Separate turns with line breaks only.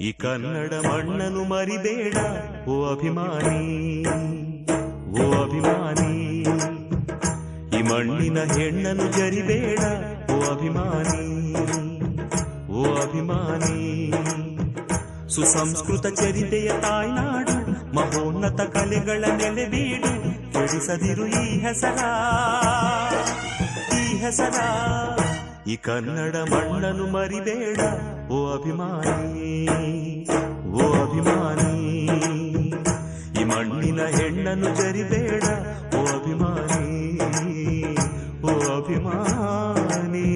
ಈ ಕನ್ನಡ ಮಣ್ಣನ್ನು ಮರಿಬೇಡ ಓ ಅಭಿಮಾನಿ, ಓ ಅಭಿಮಾನಿ. ಈ ಮಣ್ಣಿನ ಹೆಣ್ಣನ್ನು ಜರಿಬೇಡ ಓ ಅಭಿಮಾನಿ, ಓ ಅಭಿಮಾನಿ. ಸುಸಂಸ್ಕೃತ ಚರಿತೆಯ ತಾಯ್ನಾಡು, ಮಹೋನ್ನತ ಕಲೆಗಳ ನೆಲೆಬೀಡು. ಕೆಡಿಸದಿರು ಈ ಹೆಸರ, ಈ ಹೆಸರ. ಈ ಕನ್ನಡ ಮಣ್ಣನ್ನು ಮರಿಬೇಡ ಓ ಅಭಿಮಾನಿ, ಓ ಅಭಿಮಾನಿ. ಈ ಮಣ್ಣಿನ ಹೆಣ್ಣನ್ನು ಜರಿಬೇಡ ಓ ಅಭಿಮಾನಿ, ಓ ಅಭಿಮಾನಿ.